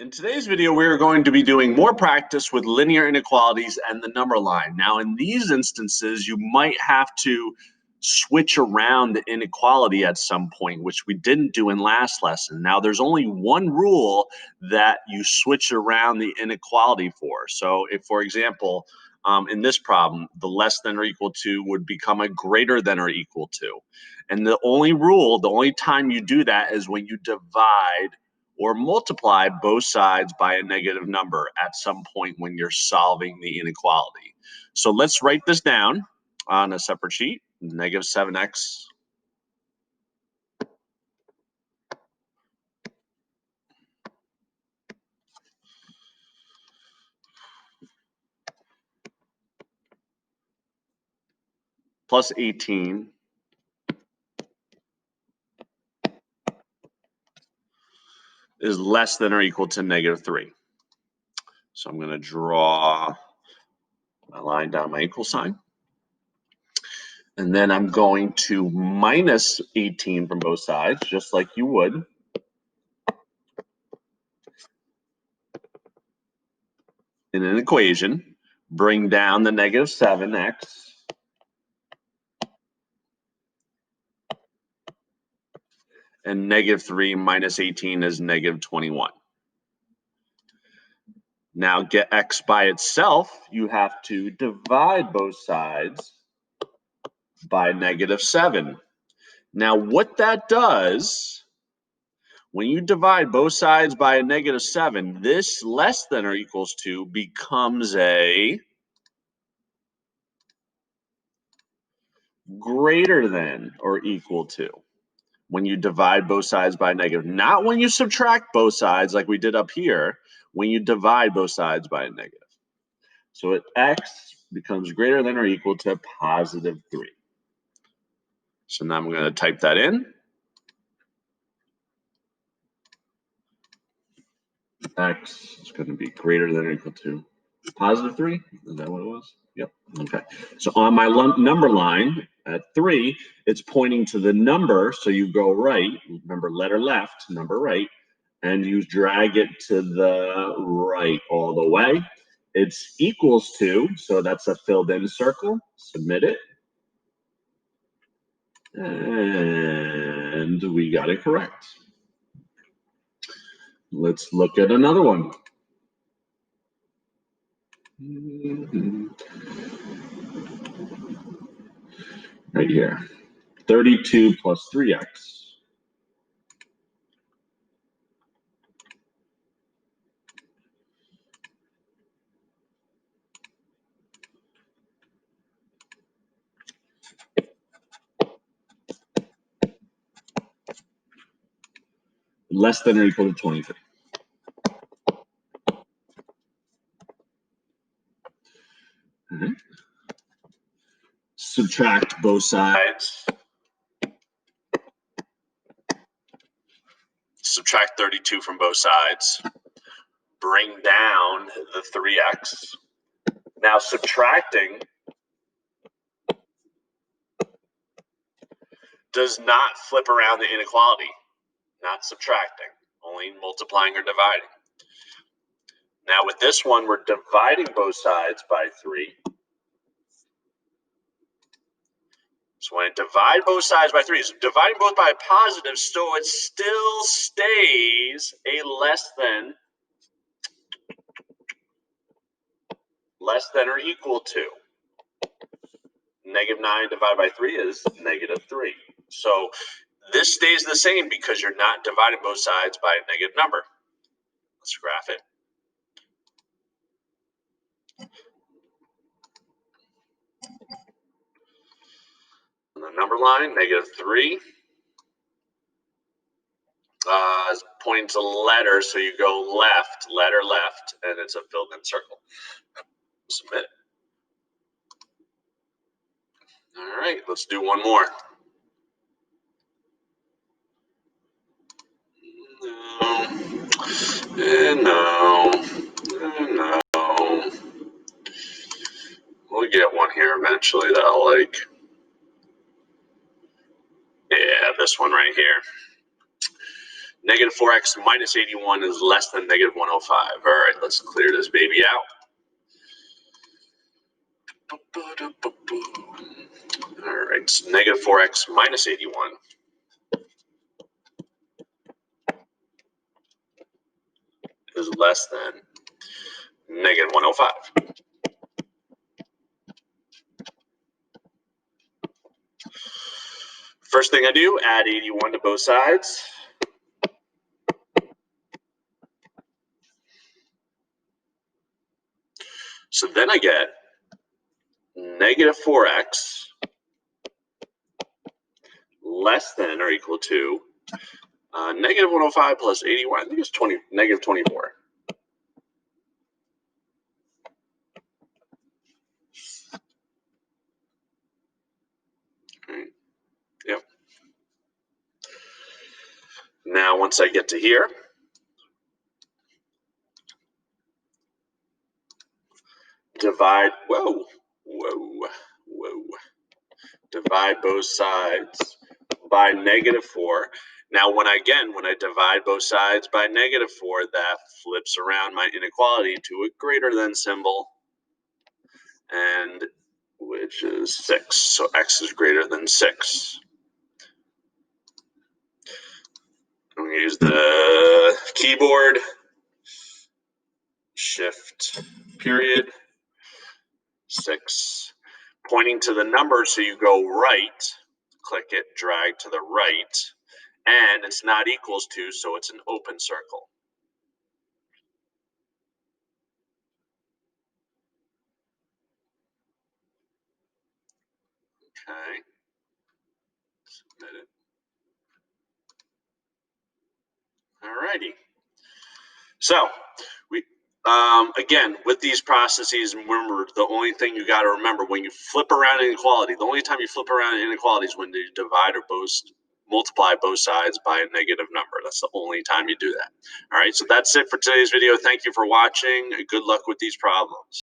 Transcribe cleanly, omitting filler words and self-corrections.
In today's video, we're going to be doing more practice with linear inequalities and the number line. Now, in these instances, you might have to switch around the inequality at some point, which we didn't do in last lesson. Now, there's only one rule that you switch around the inequality for. So if, for example, in this problem, the less than or equal to would become a greater than or equal to. And the only time you do that is when you divide or multiply both sides by a negative number at some point when you're solving the inequality. So let's write this down on a separate sheet. Negative 7x plus 18 is less than or equal to negative 3. So I'm going to draw my line down my equal sign. And then I'm going to minus 18 from both sides, just like you would. In an equation, bring down the negative 7x. And negative 3 minus 18 is negative 21. Now get x by itself, you have to divide both sides by negative 7. Now what that does, when you divide both sides by a negative 7, this less than or equals to becomes a greater than or equal to. When you divide both sides by negative, not when you subtract both sides like we did up here, when you divide both sides by a negative. So x becomes greater than or equal to positive 3. So now I'm going to type that in. X is going to be greater than or equal to positive 3. Is that what it was? Yep. Okay. So on my number line at 3, it's pointing to the number. So you go right. Remember, letter left, number right. And you drag it to the right all the way. It's equals to, so that's a filled in circle. Submit it. And we got it correct. Let's look at another one. Right here. 32 plus 3x. Less than or equal to 23. Mm-hmm. Subtract both sides. Subtract 32 from both sides. Bring down the 3x. Now subtracting does not flip around the inequality. Not subtracting, only multiplying or dividing. Now with this one, we're dividing both sides by 3. So when I divide both sides by 3, so dividing both by a positive, so it still stays a less than or equal to. Negative 9 divided by 3 is negative 3. So this stays the same because you're not dividing both sides by a negative number. Let's graph it. On the number line, negative 3 is pointing to letter, so you go left, letter left, and it's a filled-in circle. Submit. All right, let's do one more. No. We'll get one here eventually that I'll like. Yeah, this one right here. Negative 4x minus 81 is less than negative 105. All right, let's clear this baby out. All right, so negative 4x minus 81 is less than negative 105. First thing I do, add 81 to both sides. So then I get negative 4x less than or equal to negative 105 plus 81. I think it's negative 24. Right. Yep. Now, once I get to here, divide, divide both sides by negative 4. Now, when I divide both sides by negative 4, that flips around my inequality to a greater than symbol, and which is 6. So x is greater than 6. I'm going to use the keyboard, shift period, 6. Pointing to the number, so you go right, click it, drag to the right, and it's not equals to, so it's an open circle. Okay. Submit it. All righty. So again, with these processes, remember, the only thing you got to remember when you flip around inequality, the only time you flip around inequality is when you divide or multiply both sides by a negative number. That's the only time you do that. All right, so that's it for today's video. Thank you for watching. Good luck with these problems.